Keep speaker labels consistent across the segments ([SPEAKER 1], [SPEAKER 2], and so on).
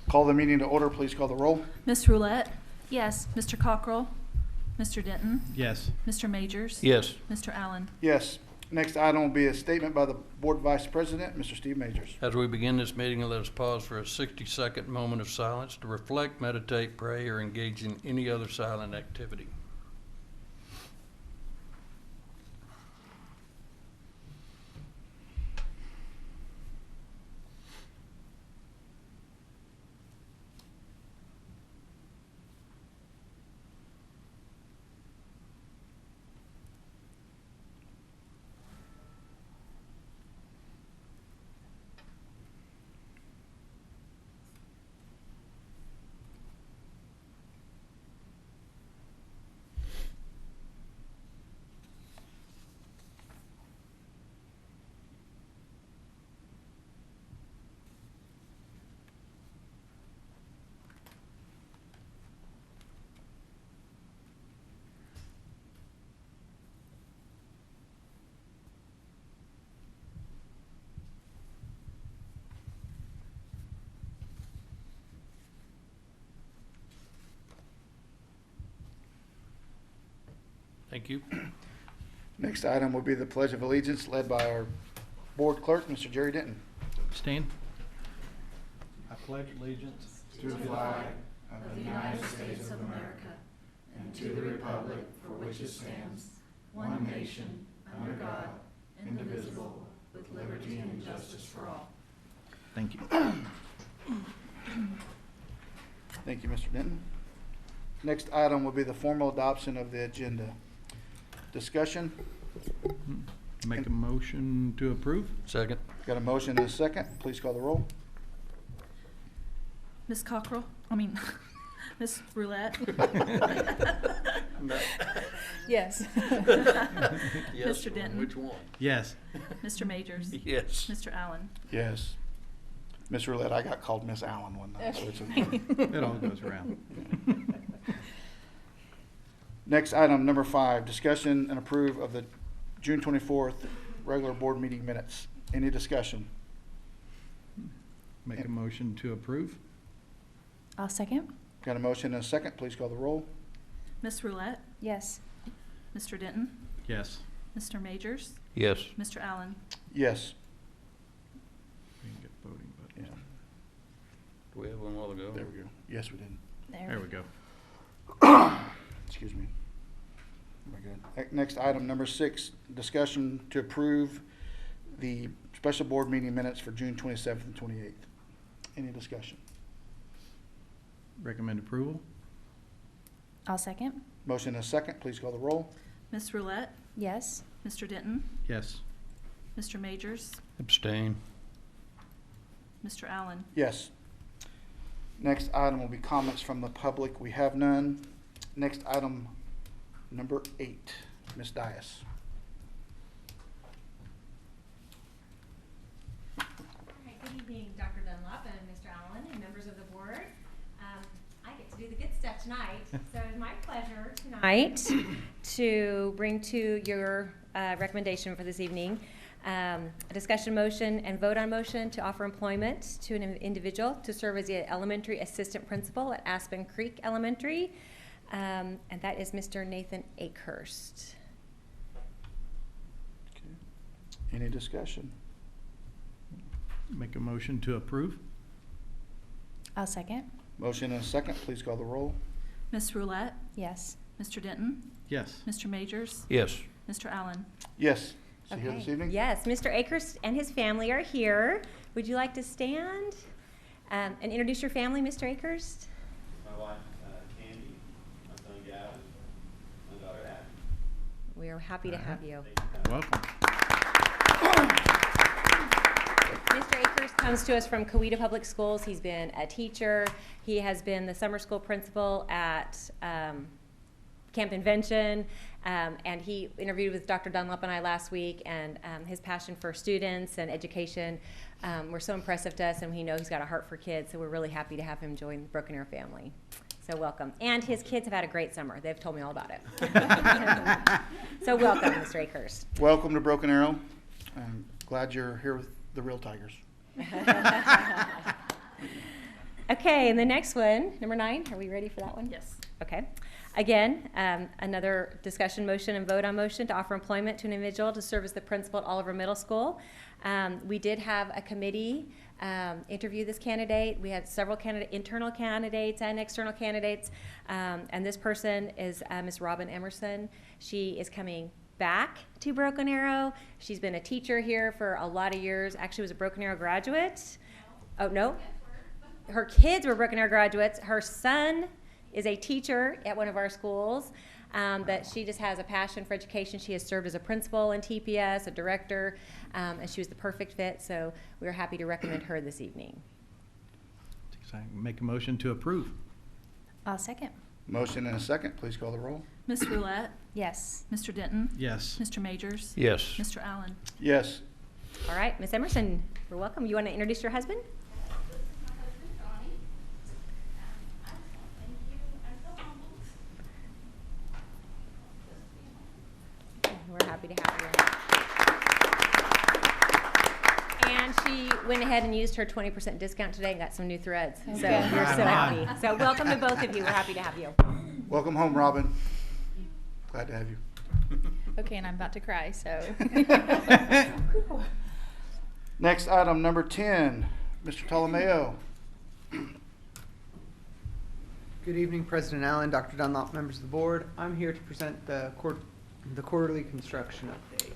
[SPEAKER 1] Call the meeting to order. Please call the roll.
[SPEAKER 2] Ms. Roulette? Yes. Mr. Cockrell? Mr. Denton?
[SPEAKER 3] Yes.
[SPEAKER 2] Mr. Majors?
[SPEAKER 4] Yes.
[SPEAKER 2] Mr. Allen?
[SPEAKER 1] Yes. Next item will be a statement by the Board Vice President, Mr. Steve Majors.
[SPEAKER 4] As we begin this meeting, let us pause for a 60-second moment of silence to reflect, meditate, pray, or engage in any other silent activity. Thank you.
[SPEAKER 1] Next item will be the Pledge of Allegiance led by our Board Clerk, Mr. Jerry Denton.
[SPEAKER 3] Stand. I pledge allegiance
[SPEAKER 1] To the flag
[SPEAKER 2] Of the United States of America, and to the republic for which it stands, one nation, under God, indivisible, with liberty and justice for all.
[SPEAKER 3] Thank you.
[SPEAKER 1] Thank you, Mr. Denton. Next item will be the formal adoption of the agenda. Discussion.
[SPEAKER 3] Make a motion to approve?
[SPEAKER 4] Second.
[SPEAKER 1] Got a motion and a second. Please call the roll.
[SPEAKER 2] Ms. Cockrell? Ms. Roulette?
[SPEAKER 4] Yes.
[SPEAKER 2] Yes. Mr. Denton?
[SPEAKER 4] Which one?
[SPEAKER 3] Yes.
[SPEAKER 2] Mr. Majors?
[SPEAKER 4] Yes.
[SPEAKER 2] Mr. Allen?
[SPEAKER 1] Yes. Miss Roulette, I got called Miss Allen one night, so it's okay.
[SPEAKER 3] It all goes around.
[SPEAKER 1] Next item, number 5, discussion and approve of the June 24th regular board meeting minutes. Any discussion?
[SPEAKER 3] Make a motion to approve?
[SPEAKER 2] I'll second.
[SPEAKER 1] Got a motion and a second. Please call the roll.
[SPEAKER 2] Ms. Roulette?
[SPEAKER 5] Yes.
[SPEAKER 2] Mr. Denton?
[SPEAKER 3] Yes.
[SPEAKER 2] Mr. Majors?
[SPEAKER 4] Yes.
[SPEAKER 2] Mr. Allen?
[SPEAKER 1] Yes.
[SPEAKER 3] We can get voting
[SPEAKER 1] Yeah.
[SPEAKER 3] buttons.
[SPEAKER 4] Do we have one while ago?
[SPEAKER 1] There we go. Yes, we did.
[SPEAKER 3] There we go.
[SPEAKER 1] Excuse me. Very good. Next item, number 6, discussion to approve the special board meeting minutes for June 27th and 28th. Any discussion?
[SPEAKER 3] Recommend approval?
[SPEAKER 5] I'll second.
[SPEAKER 1] Motion and a second. Please call the roll.
[SPEAKER 2] Ms. Roulette?
[SPEAKER 5] Yes.
[SPEAKER 2] Mr. Denton?
[SPEAKER 3] Yes.
[SPEAKER 2] Mr. Majors?
[SPEAKER 4] Abstain.
[SPEAKER 2] Mr. Allen?
[SPEAKER 1] Yes. Next item will be comments from the public. We have none. Next item, number 8, Ms. Dias.
[SPEAKER 6] All right, good evening, Dr. Dunlop and Mr. Allen and members of the board. I get to do the good stuff tonight, so it's my pleasure tonight to bring to your recommendation for this evening a discussion motion and vote on motion to offer employment to an individual to serve as the elementary assistant principal at Aspen Creek Elementary, and that is Mr. Nathan Akehurst.
[SPEAKER 1] Okay. Any discussion?
[SPEAKER 3] Make a motion to approve?
[SPEAKER 5] I'll second.
[SPEAKER 1] Motion and a second. Please call the roll.
[SPEAKER 2] Ms. Roulette?
[SPEAKER 5] Yes.
[SPEAKER 2] Mr. Denton?
[SPEAKER 3] Yes.
[SPEAKER 2] Mr. Majors?
[SPEAKER 4] Yes.
[SPEAKER 2] Mr. Allen?
[SPEAKER 1] Yes. Is he here this evening?
[SPEAKER 6] Yes, Mr. Akehurst and his family are here. Would you like to stand and introduce your family, Mr. Akehurst?
[SPEAKER 7] My wife, Candy, my son Gavin, my daughter Abby.
[SPEAKER 6] We are happy to have you.
[SPEAKER 3] Welcome.
[SPEAKER 6] Mr. Akehurst comes to us from Coweta Public Schools. He's been a teacher. He has been the summer school principal at Camp Invention, and he interviewed with Dr. Dunlop and I last week, and his passion for students and education were so impressive to us, and we know he's got a heart for kids, so we're really happy to have him join the Broken Arrow family. So welcome. And his kids have had a great summer. They've told me all about it. So welcome, Mr. Akehurst.
[SPEAKER 1] Welcome to Broken Arrow. I'm glad you're here with the real Tigers.
[SPEAKER 6] Okay, and the next one, number 9, are we ready for that one?
[SPEAKER 2] Yes.
[SPEAKER 6] Okay. Again, another discussion motion and vote on motion to offer employment to an individual to serve as the principal at Oliver Middle School. We did have a committee interview this candidate. We had several internal candidates and external candidates, and this person is Ms. Robin Emerson. She is coming back to Broken Arrow. She's been a teacher here for a lot of years. Actually was a Broken Arrow graduate. Oh, no? Her kids were Broken Arrow graduates. Her son is a teacher at one of our schools, but she just has a passion for education. She has served as a principal in TPS, a director, and she was the perfect fit, so we are happy to recommend her this evening.
[SPEAKER 3] Make a motion to approve.
[SPEAKER 5] I'll second.
[SPEAKER 1] Motion and a second. Please call the roll.
[SPEAKER 2] Ms. Roulette,
[SPEAKER 5] Yes.
[SPEAKER 2] Mr. Denton,
[SPEAKER 3] Yes.
[SPEAKER 2] Mr. Majors,
[SPEAKER 4] Yes.
[SPEAKER 2] Mr. Allen.
[SPEAKER 1] Yes.
[SPEAKER 6] All right, Ms. Emerson, you're welcome. You want to introduce your husband? We're happy to have you. And she went ahead and used her 20% discount today and got some new threads. So
[SPEAKER 5] Okay.
[SPEAKER 6] we're so
[SPEAKER 3] Right on.
[SPEAKER 6] happy. So welcome to both of you. We're happy to have you.
[SPEAKER 1] Welcome home, Robin. Glad to have you.
[SPEAKER 5] Okay, and I'm about to cry, so.
[SPEAKER 1] Next item, number 10, Mr. Ptolomeo.
[SPEAKER 8] Good evening, President Allen, Dr. Dunlop, members of the board. I'm here to present the quarterly construction update.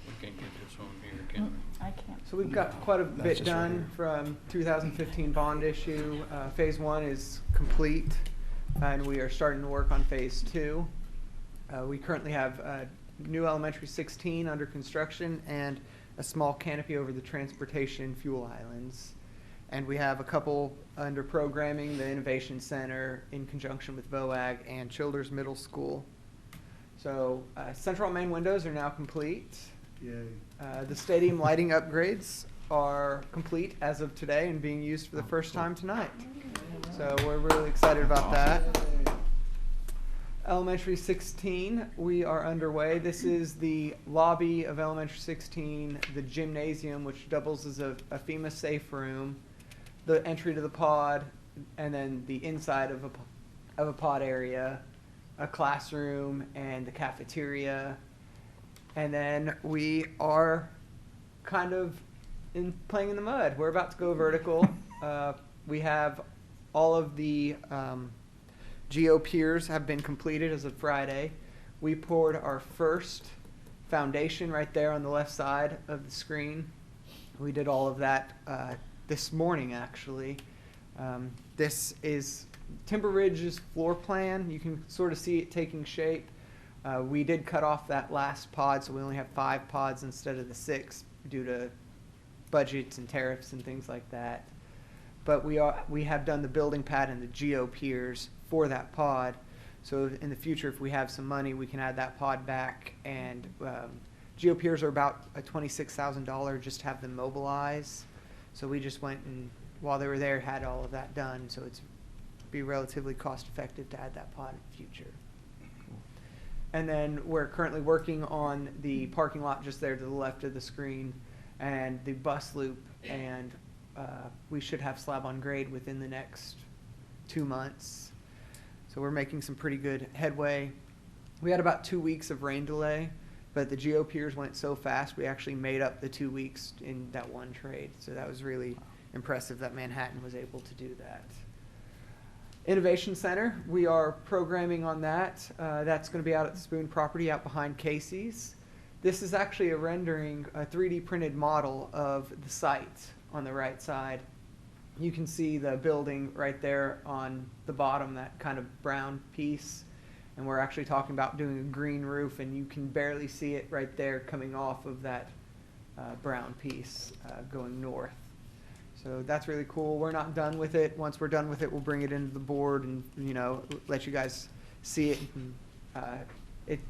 [SPEAKER 4] We can't get this on here, can we?
[SPEAKER 2] I can't.
[SPEAKER 8] So we've got quite a
[SPEAKER 1] That's
[SPEAKER 8] bit
[SPEAKER 1] just right
[SPEAKER 8] done from 2015 bond issue. Phase 1 is complete, and we are starting to work on Phase 2. We currently have new elementary 16 under construction and a small canopy over the transportation fuel islands. And we have a couple under programming, the Innovation Center in conjunction with VOAG and Childers Middle School. So central main windows are now complete.
[SPEAKER 1] Yay.
[SPEAKER 8] The stadium lighting upgrades are complete as of today and being used for the first time tonight. So we're really excited about that. Elementary 16, we are underway. This is the lobby of Elementary 16, the gymnasium, which doubles as a FEMA safe room, the entry to the pod, and then the inside of a pod area, a classroom, and the cafeteria. And then we are kind of playing in the mud. We're about to go vertical. We have all of the geo piers have been completed as of Friday. We poured our first foundation right there on the left side of the screen. We did all of that this morning, actually. This is Timber Ridge's floor plan. You can sort of see it taking shape. We did cut off that last pod, so we only have 5 pods instead of the 6 due to budgets and tariffs and things like that. But we have done the building pad and the geo piers for that pod. So in the future, if we have some money, we can add that pod back. And geo piers are about $26,000 just to have them mobilize. So we just went and, while they were there, had all of that done. So it's be relatively cost effective to add that pod in the future. And then we're currently working on the parking lot just there to the left of the screen and the bus loop, and we should have slab on grade within the next 2 months. So we're making some pretty good headway. We had about 2 weeks of rain delay, but the geo piers went so fast we actually made up the 2 weeks in that one trade. So that was really impressive that Manhattan was able to do that. Innovation Center, we are programming on that. That's going to be out at the Spoon property out behind Casey's. This is actually a rendering, a 3D printed model of the site on the right side. You can see the building right there on the bottom, that kind of brown piece. And we're actually talking about doing a green roof, and you can barely see it right there coming off of that brown piece going north. So that's really cool. We're not done with it. Once we're done with it, we'll bring it into the board and, you know, let you guys see it.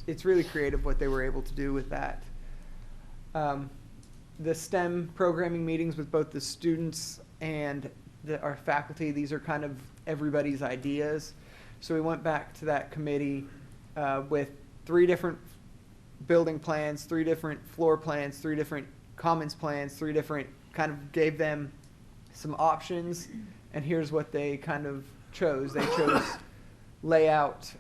[SPEAKER 8] It's really creative what they were able to do with that. The STEM programming meetings with both the students and our faculty, these are kind of everybody's ideas. So we went back to that committee with 3 different building plans, 3 different floor plans, 3 different commons plans, 3 different, kind of gave them some options, and here's what they kind of chose. They chose layout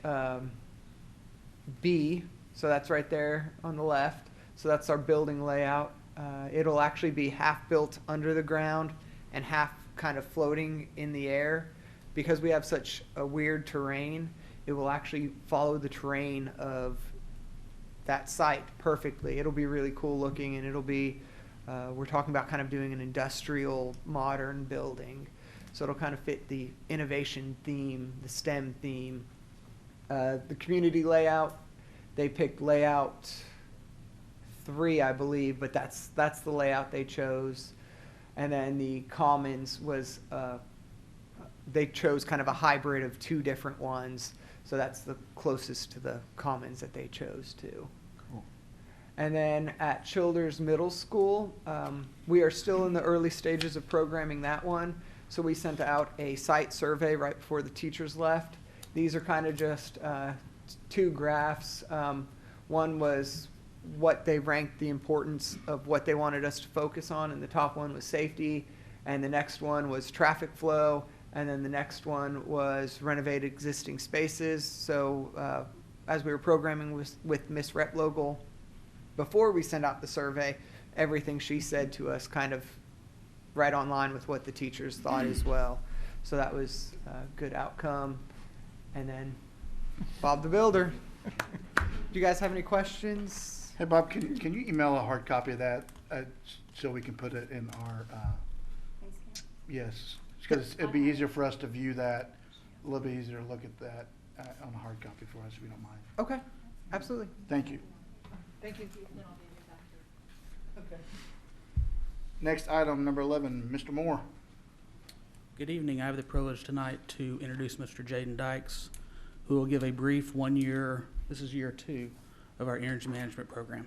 [SPEAKER 8] B, so that's right there on the left. So that's our building layout. It'll actually be half built under the ground and half kind of floating in the air. Because we have such a weird terrain, it will actually follow the terrain of that site perfectly. It'll be really cool looking, and it'll be, we're talking about kind of doing an industrial modern building. So it'll kind of fit the innovation theme, the STEM theme. The community layout, they picked layout 3, I believe, but that's the layout they chose. And then the commons was, they chose kind of a hybrid of 2 different ones. So that's the closest to the commons that they chose too.
[SPEAKER 1] Cool.
[SPEAKER 8] And then at Childers Middle School, we are still in the early stages of programming that one. So we sent out a site survey right before the teachers left. These are kind of just 2 graphs. One was what they ranked the importance of what they wanted us to focus on, and the top one was safety, and the next one was traffic flow, and then the next one was renovate existing spaces. So as we were programming with Miss Replogle, before we sent out the survey, everything she said to us kind of right on line with what the teachers thought as well. So that was a good outcome. And then Bob the Builder. Do you guys have any questions?
[SPEAKER 1] Hey, Bob, can you email a hard copy of that so we can put it in our, yes, because it'd be easier for us to view that, a little bit easier to look at that on a hard copy for us, if you don't mind.
[SPEAKER 8] Okay, absolutely.
[SPEAKER 1] Thank you.
[SPEAKER 8] Thank you. Okay.
[SPEAKER 1] Next item, number 11, Mr. Moore.
[SPEAKER 9] Good evening. I have the privilege tonight to introduce Mr. Jaden Dykes, who will give a brief 1-year, this is year 2, of our energy management program.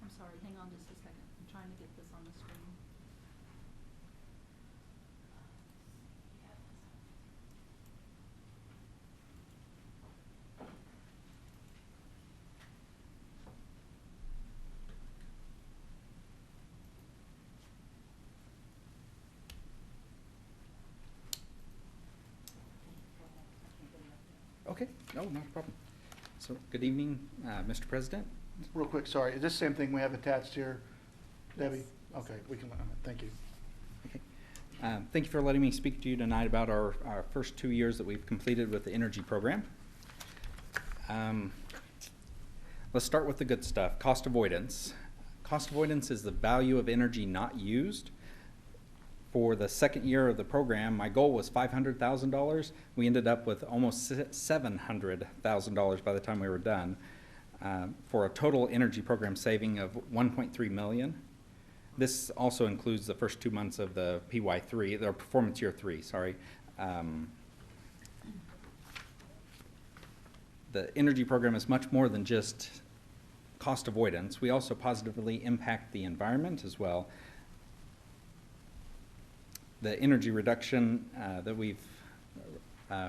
[SPEAKER 2] I'm sorry, hang on just a second. I'm trying to get this on the screen.
[SPEAKER 10] Okay, no, not a problem. So, good evening, Mr. President.
[SPEAKER 1] Real quick, sorry, is this the same thing we have attached here, Debbie? Okay, we can, thank you.
[SPEAKER 10] Okay. Thank you for letting me speak to you tonight about our first 2 years that we've completed with the energy program. Let's start with the good stuff, cost avoidance. Cost avoidance is the value of energy not used. For the second year of the program, my goal was $500,000. We ended up with almost $700,000 by the time we were done, for a total energy program saving of $1.3 million. This also includes the first 2 months of the PY3, the performance year 3, sorry. The energy program is much more than just cost avoidance. We also positively impact the environment as well. The energy reduction that we've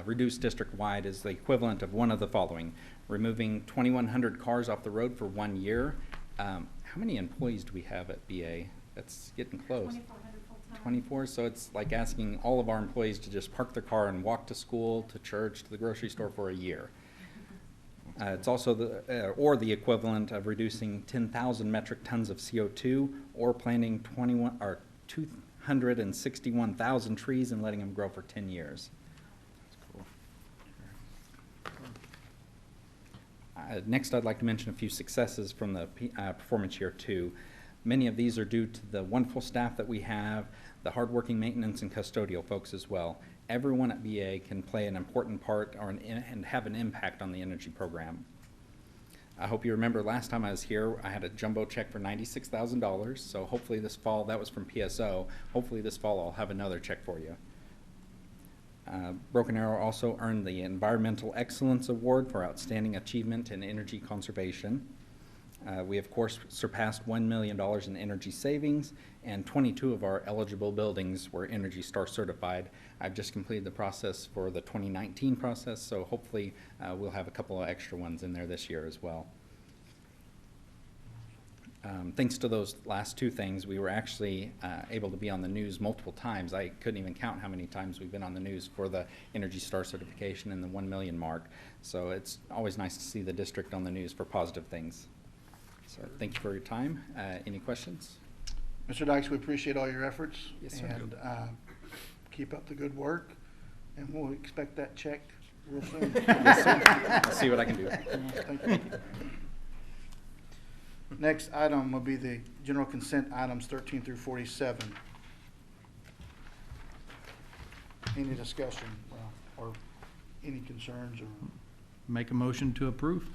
[SPEAKER 10] reduced district-wide is the equivalent of one of the following: removing 2,100 cars off the road for 1 year. How many employees do we have at BA? That's getting close.
[SPEAKER 2] 2,400 full-time.
[SPEAKER 10] 24, so it's like asking all of our employees to just park their car and walk to school, to church, to the grocery store for a year. It's also the equivalent of reducing 10,000 metric tons of CO2, or planting 261,000 trees and letting them grow for 10 years. That's cool. Next, I'd like to mention a few successes from the performance year 2. Many of these are due to the wonderful staff that we have, the hardworking maintenance and custodial folks as well. Everyone at BA can play an important part and have an impact on the energy program. I hope you remember last time I was here, I had a jumbo check for $96,000, so hopefully this fall, that was from PSO, hopefully this fall I'll have another check for you. Broken Arrow also earned the Environmental Excellence Award for Outstanding Achievement in Energy Conservation. We, of course, surpassed $1 million in energy savings, and 22 of our eligible buildings were Energy Star certified. I've just completed the process for the 2019 process, so hopefully we'll have a couple of extra ones in there this year as well. Thanks to those last two things, we were actually able to be on the news multiple times. I couldn't even count how many times we've been on the news for the Energy Star certification and the 1 million mark. So it's always nice to see the district on the news for positive things. So thank you for your time. Any questions?
[SPEAKER 1] Mr. Dykes, we appreciate all your efforts.
[SPEAKER 10] Yes, sir.
[SPEAKER 1] And keep up the good work, and we'll expect that check real soon.
[SPEAKER 10] Yes, sir. I'll see what I can do.
[SPEAKER 1] Thank you. Next item will be the general consent items 13 through 47. Any discussion, or any concerns, or
[SPEAKER 3] Make a motion to approve?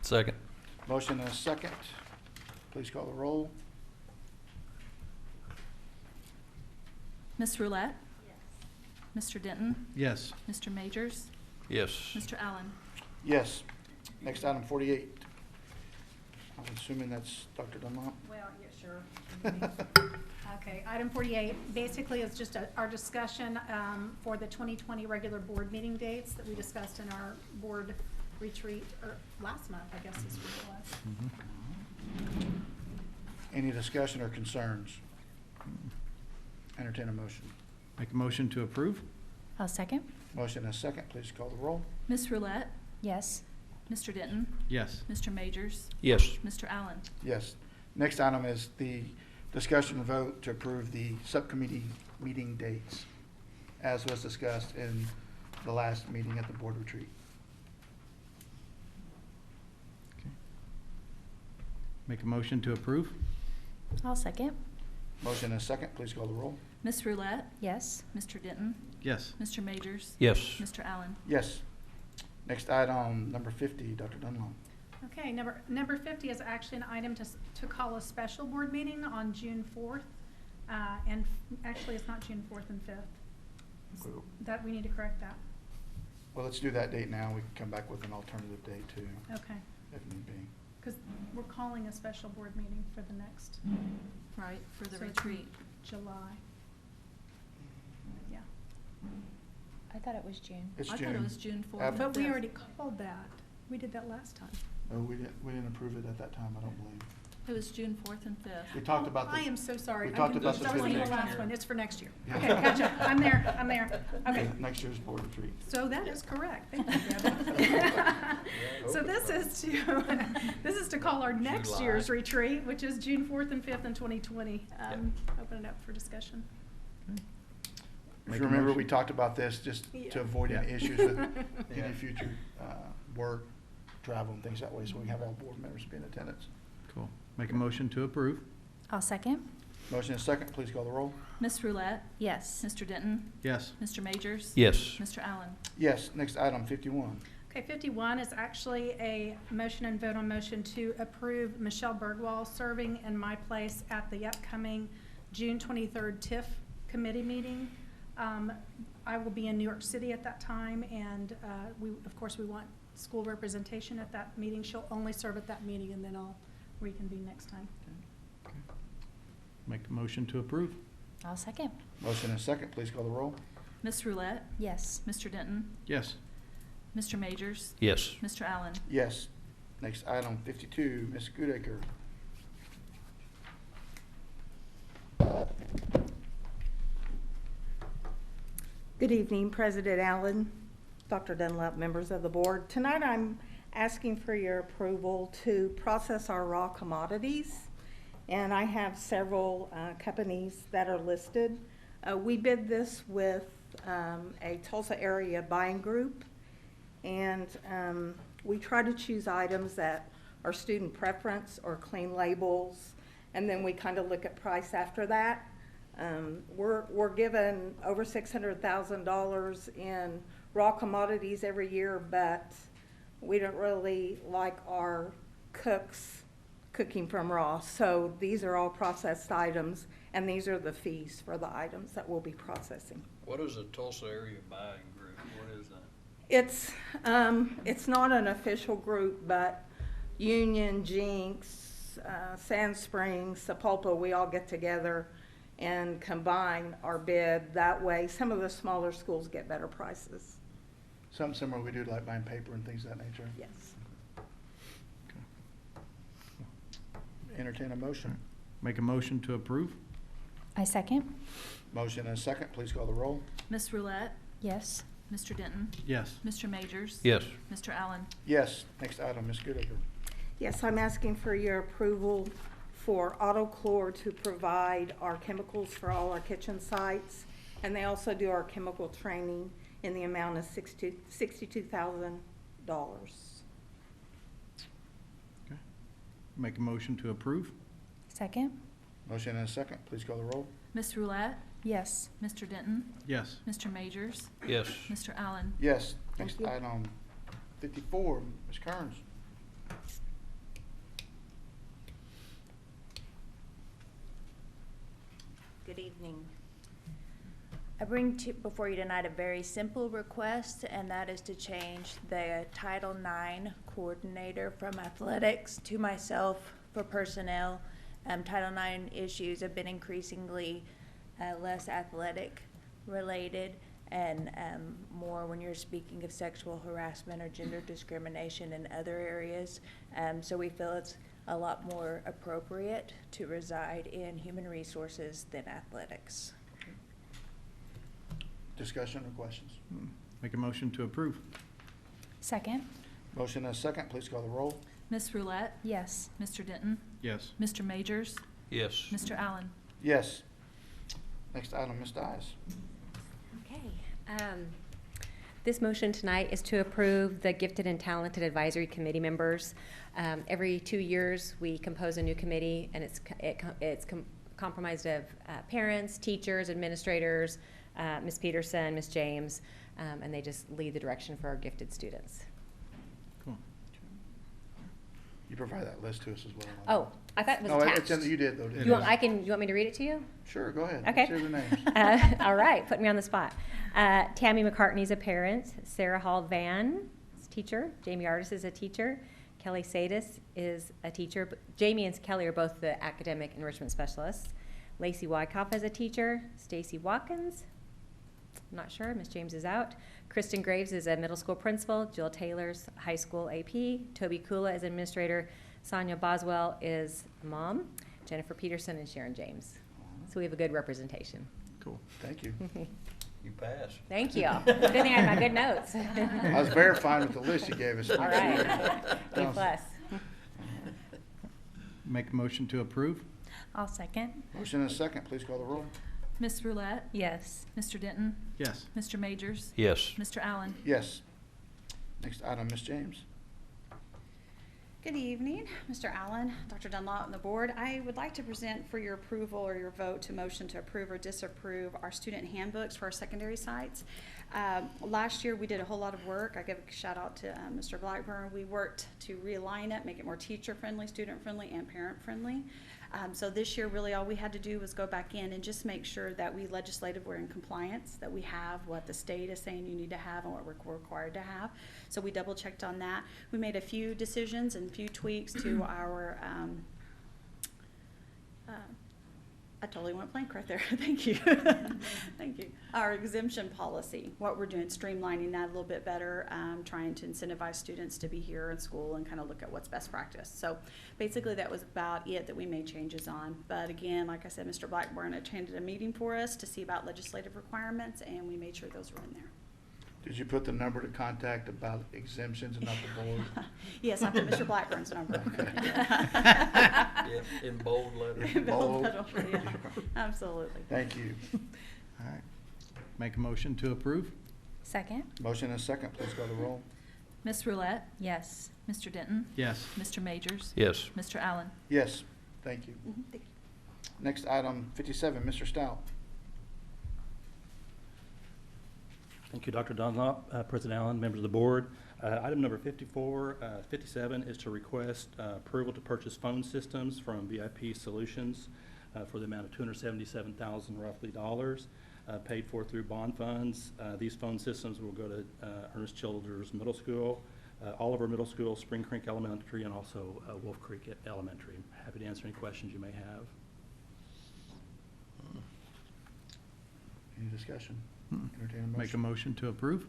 [SPEAKER 4] Second.
[SPEAKER 1] motion and a second? Please call the roll.
[SPEAKER 2] Ms. Roulette? Mr. Denton?
[SPEAKER 3] Yes.
[SPEAKER 2] Mr. Majors?
[SPEAKER 4] Yes.
[SPEAKER 2] Mr. Allen?
[SPEAKER 1] Yes. Next item 48. I'm assuming that's Dr. Dunlop.
[SPEAKER 11] Well, yeah, sure. Okay, item 48, basically is just our discussion for the 2020 regular board meeting dates that we discussed in our board retreat, or last month, I guess this week was.
[SPEAKER 1] Any discussion or concerns? Entertain a motion.
[SPEAKER 3] Make a motion to approve?
[SPEAKER 5] I'll second.
[SPEAKER 1] Motion and a second. Please call the roll.
[SPEAKER 2] Ms. Roulette?
[SPEAKER 5] Yes.
[SPEAKER 2] Mr. Denton?
[SPEAKER 3] Yes.
[SPEAKER 2] Mr. Majors?
[SPEAKER 4] Yes.
[SPEAKER 2] Mr. Allen?
[SPEAKER 1] Yes. Next item is the discussion and vote to approve the subcommittee meeting dates, as was discussed in the last meeting at the board retreat.
[SPEAKER 3] Make a motion to approve?
[SPEAKER 5] I'll second.
[SPEAKER 1] Motion and a second. Please call the roll.
[SPEAKER 2] Ms. Roulette?
[SPEAKER 5] Yes.
[SPEAKER 2] Mr. Denton?
[SPEAKER 3] Yes.
[SPEAKER 2] Mr. Majors?
[SPEAKER 4] Yes.
[SPEAKER 2] Mr. Allen?
[SPEAKER 1] Yes. Next item, number 50, Dr. Dunlop.
[SPEAKER 11] Okay, number 50 is actually an item to call a special board meeting on June 4th. And actually, it's not June 4th and 5th. That, we need to correct that.
[SPEAKER 1] Well, let's do that date now. We can come back with an alternative date too,
[SPEAKER 11] Okay,
[SPEAKER 1] if need be.
[SPEAKER 11] because we're calling a special board meeting for the next,
[SPEAKER 2] Right, for the
[SPEAKER 11] So it's
[SPEAKER 2] retreat.
[SPEAKER 11] July. Yeah,
[SPEAKER 5] I thought it was June.
[SPEAKER 1] It's
[SPEAKER 2] I
[SPEAKER 1] June.
[SPEAKER 2] thought it was June 4th.
[SPEAKER 1] After-
[SPEAKER 11] but we already called that. We did that last time.
[SPEAKER 1] Oh, we didn't approve it at that time, I don't believe.
[SPEAKER 2] It was June 4th and 5th.
[SPEAKER 1] We talked about
[SPEAKER 11] I
[SPEAKER 1] the,
[SPEAKER 11] am so sorry.
[SPEAKER 1] we
[SPEAKER 11] I'm
[SPEAKER 1] talked about
[SPEAKER 11] confused.
[SPEAKER 1] the
[SPEAKER 11] I was thinking the
[SPEAKER 1] next
[SPEAKER 11] last
[SPEAKER 4] year.
[SPEAKER 11] one. It's for next year.
[SPEAKER 1] Yeah.
[SPEAKER 11] Okay, gotcha. I'm there. Okay.
[SPEAKER 1] next year's board retreat.
[SPEAKER 11] So that is correct. Thank you, Deb. So this is to call our next
[SPEAKER 4] July.
[SPEAKER 11] year's retreat, which is June 4th and 5th in 2020. Open it up for discussion.
[SPEAKER 1] If
[SPEAKER 3] Make
[SPEAKER 1] you
[SPEAKER 3] a
[SPEAKER 1] remember, we
[SPEAKER 3] motion.
[SPEAKER 1] talked about this just
[SPEAKER 11] Yeah.
[SPEAKER 1] to avoid any
[SPEAKER 3] Yeah.
[SPEAKER 1] issues with
[SPEAKER 4] Yeah.
[SPEAKER 1] any future work, travel, and things that way, so we can have all board members be in attendance.
[SPEAKER 3] Cool. Make a motion to approve?
[SPEAKER 5] I'll second.
[SPEAKER 1] Motion is second. Please call the roll.
[SPEAKER 2] Ms. Roulette?
[SPEAKER 5] Yes.
[SPEAKER 2] Mr. Denton?
[SPEAKER 3] Yes.
[SPEAKER 2] Mr. Majors?
[SPEAKER 4] Yes.
[SPEAKER 2] Mr. Allen?
[SPEAKER 1] Yes. Next item, 51.
[SPEAKER 11] Okay, 51 is actually a motion and vote on motion to approve Michelle Bergwall serving in my place at the upcoming June 23rd TIF committee meeting. I will be in New York City at that time, and of course, we want school representation at that meeting. She'll only serve at that meeting, and then I'll reconvene next time.
[SPEAKER 3] Make a motion to approve?
[SPEAKER 5] I'll second.
[SPEAKER 1] Motion is second. Please call the roll.
[SPEAKER 2] Ms. Roulette?
[SPEAKER 5] Yes.
[SPEAKER 2] Mr. Denton?
[SPEAKER 3] Yes.
[SPEAKER 2] Mr. Majors?
[SPEAKER 4] Yes.
[SPEAKER 2] Mr. Allen?
[SPEAKER 1] Yes. Next item, 52, Ms. Goodacre.
[SPEAKER 12] Good evening, President Allen, Dr. Dunlap, members of the board. Tonight I'm asking for your approval to process our raw commodities, and I have several companies that are listed. We bid this with a Tulsa area buying group, and we try to choose items that are student preference or clean labels, and then we kind of look at price after that. We're given over $600,000 in raw commodities every year, but we don't really like our cooks cooking from raw. So these are all processed items, and these are the fees for the items that we'll be processing.
[SPEAKER 4] What is a Tulsa area buying group? What is that?
[SPEAKER 12] It's not an official group, but Union, Jinx, Sand Springs, Sapulpa, we all get together and combine our bid. That way, some of the smaller schools get better prices.
[SPEAKER 1] Something similar we do like buying paper and things of that nature.
[SPEAKER 12] Yes.
[SPEAKER 1] Entertain a motion.
[SPEAKER 3] Make a motion to approve?
[SPEAKER 5] I second.
[SPEAKER 1] Motion and a second. Please call the roll.
[SPEAKER 2] Miss Roulette,
[SPEAKER 5] Yes.
[SPEAKER 2] Mr. Denton,
[SPEAKER 3] Yes.
[SPEAKER 2] Mr. Majors.
[SPEAKER 4] Yes.
[SPEAKER 2] Mr. Allen.
[SPEAKER 1] Yes. Next item, Ms. Goodacre.
[SPEAKER 12] Yes, I'm asking for your approval for AutoChlor to provide our chemicals for all our kitchen sites. And they also do our chemical training in the amount of $62,000.
[SPEAKER 3] Okay. Make a motion to approve?
[SPEAKER 5] Second.
[SPEAKER 1] Motion and a second. Please call the roll.
[SPEAKER 2] Miss Roulette,
[SPEAKER 5] Yes.
[SPEAKER 2] Mr. Denton,
[SPEAKER 3] Yes.
[SPEAKER 2] Mr. Majors,
[SPEAKER 4] Yes.
[SPEAKER 2] Mr. Allen.
[SPEAKER 1] Yes. Next
[SPEAKER 12] Thank you.
[SPEAKER 1] item, 54, Ms. Kearns.
[SPEAKER 13] Good evening. I bring before you tonight a very simple request, and that is to change the Title IX coordinator from athletics to myself for personnel. Title IX issues have been increasingly less athletic related and more when you're speaking of sexual harassment or gender discrimination in other areas. So we feel it's a lot more appropriate to reside in human resources than athletics.
[SPEAKER 1] Discussion or questions?
[SPEAKER 3] Make a motion to approve?
[SPEAKER 5] Second.
[SPEAKER 1] Motion and a second. Please call the roll.
[SPEAKER 2] Miss Roulette,
[SPEAKER 5] Yes.
[SPEAKER 2] Mr. Denton,
[SPEAKER 3] Yes.
[SPEAKER 2] Mr. Majors,
[SPEAKER 4] Yes.
[SPEAKER 2] Mr. Allen.
[SPEAKER 1] Yes. Next item, Ms. Dys.
[SPEAKER 6] Okay. This motion tonight is to approve the Gifted and Talented Advisory Committee members. Every 2 years, we compose a new committee, and it's comprised of parents, teachers, administrators, Ms. Peterson, Ms. James, and they just lead the direction for our gifted students.
[SPEAKER 3] Cool.
[SPEAKER 1] You provide that list to us as well.
[SPEAKER 6] Oh, I thought it was
[SPEAKER 1] No,
[SPEAKER 6] attached.
[SPEAKER 1] it's in, you did though, didn't
[SPEAKER 6] You
[SPEAKER 1] you?
[SPEAKER 6] want me to read it to you?
[SPEAKER 1] Sure, go ahead.
[SPEAKER 6] Okay.
[SPEAKER 1] Say the names.
[SPEAKER 6] All right, put me on the spot. Tammy McCartney's a parent. Sarah Hall Van is a teacher. Jamie Artis is a teacher. Kelly Sadis is a teacher. Jamie and Kelly are both the academic enrichment specialists. Lacey Wyckoff is a teacher. Stacy Watkins, I'm not sure. Miss James is out. Kristen Graves is a middle school principal. Jill Taylor's high school AP. Toby Kula is administrator. Sonia Boswell is a mom. Jennifer Peterson and Sharon James. So we have a good representation.
[SPEAKER 3] Cool.
[SPEAKER 1] Thank you.
[SPEAKER 4] You passed.
[SPEAKER 6] Thank you. Good thing I had my good notes.
[SPEAKER 1] I was verifying with the list you gave us.
[SPEAKER 6] All right. B plus.
[SPEAKER 3] Make a motion to approve?
[SPEAKER 5] I'll second.
[SPEAKER 1] Motion and a second. Please call the roll.
[SPEAKER 2] Miss Roulette,
[SPEAKER 5] Yes.
[SPEAKER 2] Mr. Denton,
[SPEAKER 3] Yes.
[SPEAKER 2] Mr. Majors,
[SPEAKER 4] Yes.
[SPEAKER 2] Mr. Allen.
[SPEAKER 1] Yes. Next item, Ms. James.
[SPEAKER 14] Good evening, Mr. Allen, Dr. Dunlop, and the board. I would like to present for your approval or your vote to motion to approve or disapprove our student handbooks for our secondary sites. Last year, we did a whole lot of work. I give a shout out to Mr. Blackburn. We worked to realign it, make it more teacher-friendly, student-friendly, and parent-friendly. So this year, really all we had to do was go back in and just make sure that we legislative were in compliance, that we have what the state is saying you need to have and what we're required to have. So we double checked on that. We made a few decisions and a few tweaks to our, I totally went blank right there. Thank you. Thank you. Our exemption policy, what we're doing, streamlining that a little bit better, trying to incentivize students to be here in school and kind of look at what's best practice. So basically that was about it that we made changes on. But again, like I said, Mr. Blackburn attended a meeting for us to see about legislative requirements, and we made sure those were in there.
[SPEAKER 1] Did you put the number to contact about exemptions and not the board?
[SPEAKER 14] Yes, I put Mr. Blackburn's number.
[SPEAKER 4] Yeah, in bold letters.
[SPEAKER 14] In bold
[SPEAKER 1] Bold.
[SPEAKER 14] letters, yeah, absolutely.
[SPEAKER 1] Thank you.
[SPEAKER 3] All right. Make a motion to approve?
[SPEAKER 5] Second.
[SPEAKER 1] Motion and a second. Please call the roll.
[SPEAKER 2] Miss Roulette,
[SPEAKER 5] Yes.
[SPEAKER 2] Mr. Denton,
[SPEAKER 3] Yes.
[SPEAKER 2] Mr. Majors,
[SPEAKER 4] Yes.
[SPEAKER 2] Mr. Allen.
[SPEAKER 1] Yes. Thank you.
[SPEAKER 14] Thank you.
[SPEAKER 1] Next item, 57, Mr. Stout.
[SPEAKER 15] Thank you. you, Dr. Dunlop, President Allen, members of the board. Item number 57 is to request approval to purchase phone systems from VIP Solutions for the amount of $277,000 roughly dollars, paid for through bond funds. These phone systems will go to Ernest Childers Middle School, Oliver Middle School, Spring Creek Elementary, and also Wolf Creek Elementary. Happy to answer any questions you may have.
[SPEAKER 1] Any discussion?
[SPEAKER 3] Hmm.
[SPEAKER 1] Entertain a
[SPEAKER 3] Make a
[SPEAKER 1] motion.
[SPEAKER 3] motion to approve?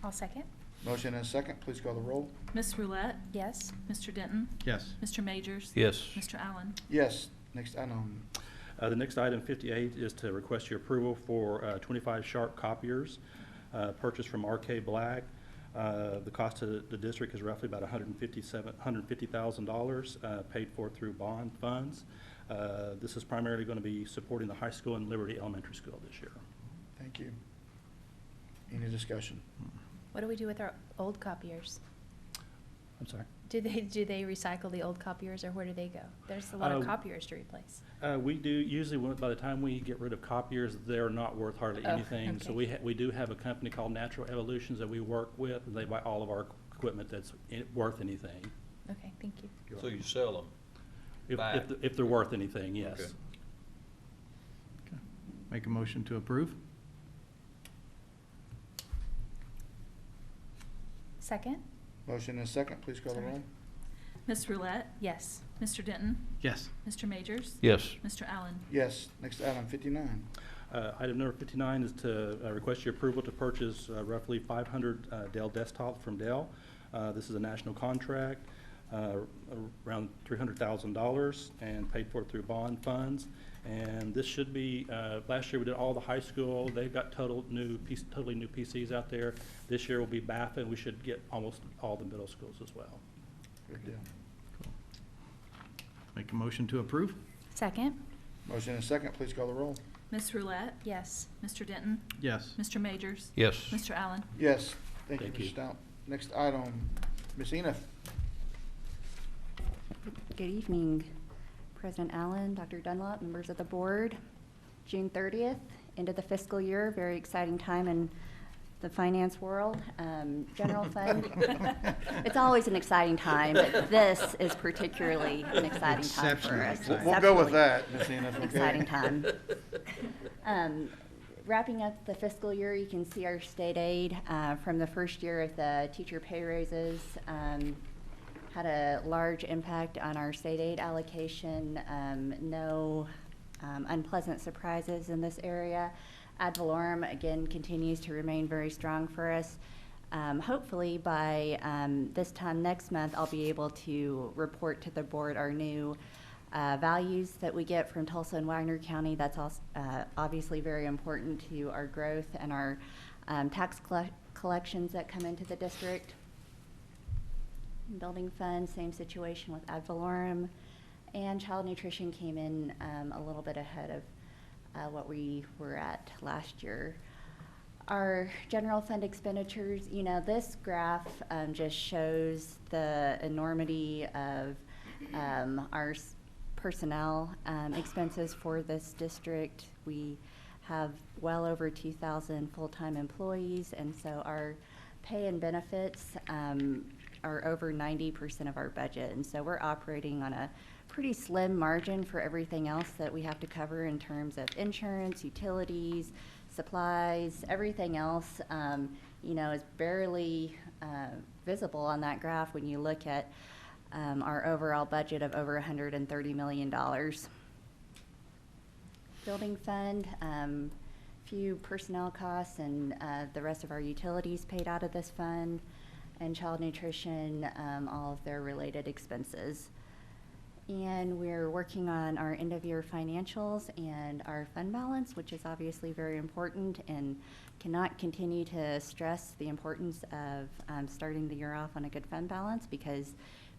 [SPEAKER 5] I'll second.
[SPEAKER 1] Motion and a second, please call the roll.
[SPEAKER 2] Ms. Roulette,
[SPEAKER 5] Yes.
[SPEAKER 2] Mr. Denton,
[SPEAKER 3] Yes.
[SPEAKER 2] Mr. Majors.
[SPEAKER 4] Yes.
[SPEAKER 2] Mr. Allen.
[SPEAKER 1] Yes. Next item.
[SPEAKER 15] The next item, 58, is to request your approval for 25 Sharp copiers purchased from RK Black. The cost to the district is roughly about $150,000, paid for through bond funds. This is primarily going to be supporting the high school and Liberty Elementary School this year.
[SPEAKER 1] Thank you. Any discussion?
[SPEAKER 5] What do we do with our old copiers?
[SPEAKER 15] I'm sorry.
[SPEAKER 5] Do they recycle the old copiers, or where do they go? There's a lot of copiers to replace.
[SPEAKER 15] We do, usually by the time we get rid of copiers, they're not worth hardly
[SPEAKER 5] Oh,
[SPEAKER 15] anything. So
[SPEAKER 5] okay.
[SPEAKER 15] we do have a company called Natural Evolutions that we work with. They buy all of our equipment that's worth anything.
[SPEAKER 5] Okay, thank you.
[SPEAKER 4] So you sell them?
[SPEAKER 15] If they're worth anything, yes.
[SPEAKER 4] Okay.
[SPEAKER 3] Okay. Make a motion to approve?
[SPEAKER 5] Second?
[SPEAKER 1] Motion and a second, please call the
[SPEAKER 5] Sorry.
[SPEAKER 1] roll.
[SPEAKER 2] Ms. Roulette,
[SPEAKER 5] Yes.
[SPEAKER 2] Mr. Denton,
[SPEAKER 3] Yes.
[SPEAKER 2] Mr. Majors.
[SPEAKER 4] Yes.
[SPEAKER 2] Mr. Allen.
[SPEAKER 1] Yes. Next item, 59.
[SPEAKER 15] Item number 59 is to request your approval to purchase roughly 500 Dell desktops from Dell. This is a national contract, around $300,000, and paid for through bond funds. And this should be, last year we did all the high school. They've got totally new PCs out there. This year will be BAFA, and we should get almost all the middle schools as well.
[SPEAKER 1] Good deal.
[SPEAKER 3] Make a motion to approve?
[SPEAKER 5] Second?
[SPEAKER 1] Motion and a second, please call the roll.
[SPEAKER 2] Ms. Roulette,
[SPEAKER 5] Yes.
[SPEAKER 2] Mr. Denton,
[SPEAKER 3] Yes.
[SPEAKER 2] Mr. Majors.
[SPEAKER 4] Yes.
[SPEAKER 2] Mr. Allen.
[SPEAKER 1] Yes. Thank you,
[SPEAKER 15] Thank
[SPEAKER 1] Mr.
[SPEAKER 15] you.
[SPEAKER 1] Stout. Next item, Ms. Ena.
[SPEAKER 16] Good evening, President Allen, Dr. Dunlop, members of the board. June 30th, end of the fiscal year, very exciting time in the finance world. General fund, it's always an exciting time, but this is particularly an exciting time for us.
[SPEAKER 1] We'll go with that, Ms. Ena. Okay.
[SPEAKER 16] Exciting time. Wrapping up the fiscal year, you can see our state aid from the first year of the teacher pay raises had a large impact on our state aid allocation. No unpleasant surprises in this area. Ad valorem, again, continues to remain very strong for us. Hopefully by this time next month, I'll be able to report to the board our new values that we get from Tulsa and Wagner County. That's also, obviously very important to our growth and our tax collections that come into the district. Building fund, same situation with ad valorem. And child nutrition came in a little bit ahead of what we were at last year. Our general fund expenditures, you know, this graph just shows the enormity of our personnel expenses for this district. We have well over 2,000 full-time employees, and so our pay and benefits are over 90% of our budget. And so we're operating on a pretty slim margin for everything else that we have to cover in terms of insurance, utilities, supplies, everything else, you know, is barely visible on that graph when you look at our overall budget of over $130 million. Building fund, few personnel costs, and the rest of our utilities paid out of this fund, and child nutrition, all of their related expenses. And we're working on our end-of-year financials and our fund balance, which is obviously very important, and cannot continue to stress the importance of starting the year off on a good fund balance, because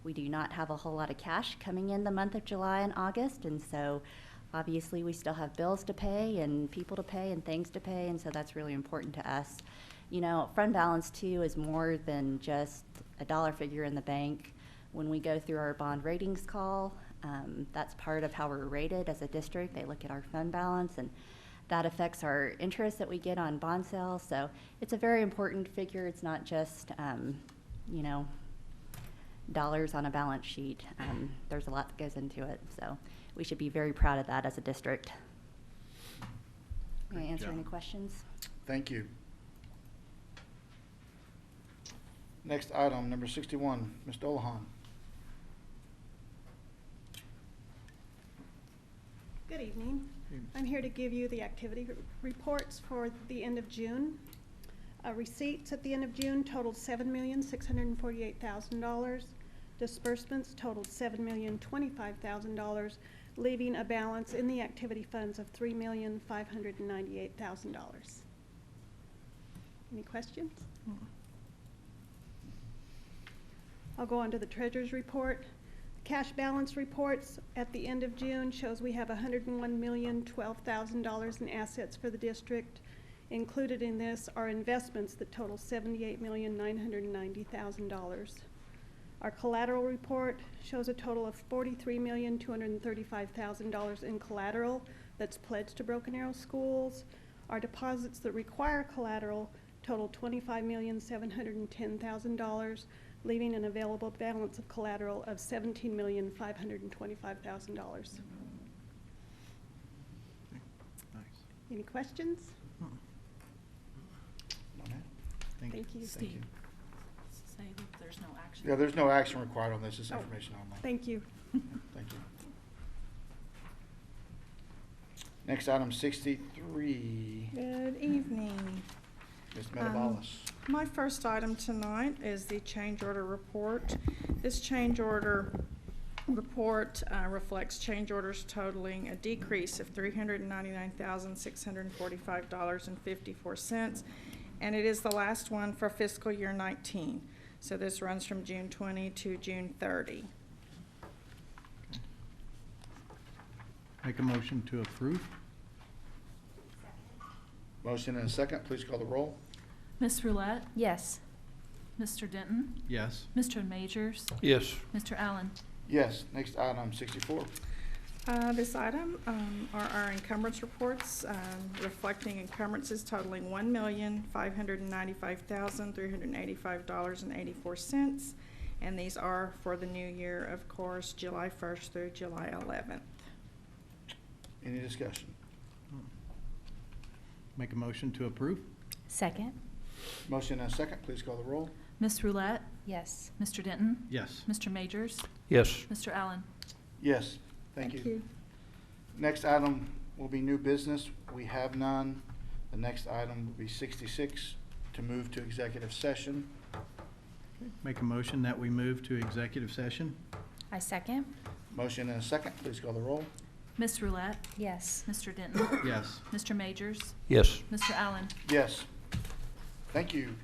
[SPEAKER 16] we do not have a whole lot of cash coming in the month of July and August, and so obviously we still have bills to pay and people to pay and things to pay, and so that's really important to us. You know, fund balance too is more than just a dollar figure in the bank. When we go through our bond ratings call, that's part of how we're rated as a district. They look at our fund balance, and that affects our interest that we get on bond sales. So it's a very important figure. It's not just, you know, dollars on a balance sheet. There's a lot that goes into it. So we should be very proud of that as a district. May I answer any questions?
[SPEAKER 1] Thank you. Next item, number 61, Mr. Olahan.
[SPEAKER 17] Good evening. I'm here to give you the activity reports for the end of June. Receipts at the end of June totaled $7,648,000. Disbursements totaled $7,025,000, leaving a balance in the activity funds of $3,598,000. Any questions? I'll go on to the treasurer's report. Cash balance reports at the end of June shows we have $101,012,000 in assets for the district. Included in this are investments that total $78,990,000. Our collateral report shows a total of $43,235,000 in collateral that's pledged to Broken Arrow schools. Our deposits that require collateral total $25,710,000, leaving an available balance of collateral of $17,525,000.
[SPEAKER 3] Nice.
[SPEAKER 17] Any questions?
[SPEAKER 3] Thank you.
[SPEAKER 17] Thank you.
[SPEAKER 2] Steve, say that there's no action.
[SPEAKER 1] Yeah, there's no action required on this. It's information only.
[SPEAKER 17] Thank you.
[SPEAKER 1] Thank you. Next item, 63,
[SPEAKER 18] Good evening.
[SPEAKER 1] Ms. Metabalis.
[SPEAKER 18] My first item tonight is the change order report. This change order report reflects change orders totaling a decrease of $399,645.54, and it is the last one for fiscal year 19. So this runs from June 20 to June 30.
[SPEAKER 3] Make a motion to approve?
[SPEAKER 1] Motion and a second. Please call the roll.
[SPEAKER 2] Ms. Roulette,
[SPEAKER 5] Yes.
[SPEAKER 2] Mr. Denton,
[SPEAKER 3] Yes.
[SPEAKER 2] Mr. Majors,
[SPEAKER 4] Yes.
[SPEAKER 2] Mr. Allen.
[SPEAKER 1] Yes. Next item, 64.
[SPEAKER 18] This item are our encumbrance reports reflecting encumbrances totaling $1,595,385.84, and these are for the new year, of course, July 1st through July 11th.
[SPEAKER 1] Any discussion?
[SPEAKER 3] Make a motion to approve?
[SPEAKER 5] Second?
[SPEAKER 1] Motion and a second. Please call the roll.
[SPEAKER 2] Ms. Roulette,
[SPEAKER 5] Yes.
[SPEAKER 2] Mr. Denton,
[SPEAKER 3] Yes.
[SPEAKER 2] Mr. Majors,
[SPEAKER 4] Yes.
[SPEAKER 2] Mr. Allen.
[SPEAKER 1] Yes. Thank you. Next item will be new business. We have none. The next item will be 66, to move to executive session.
[SPEAKER 3] Make a motion that we move to executive session?
[SPEAKER 5] I second?
[SPEAKER 1] Motion and a second. Please call the roll.
[SPEAKER 2] Ms. Roulette,
[SPEAKER 5] Yes.
[SPEAKER 2] Mr. Denton,
[SPEAKER 3] Yes.
[SPEAKER 2] Mr. Majors,
[SPEAKER 4] Yes.
[SPEAKER 2] Mr. Allen.
[SPEAKER 1] Yes. Thank you.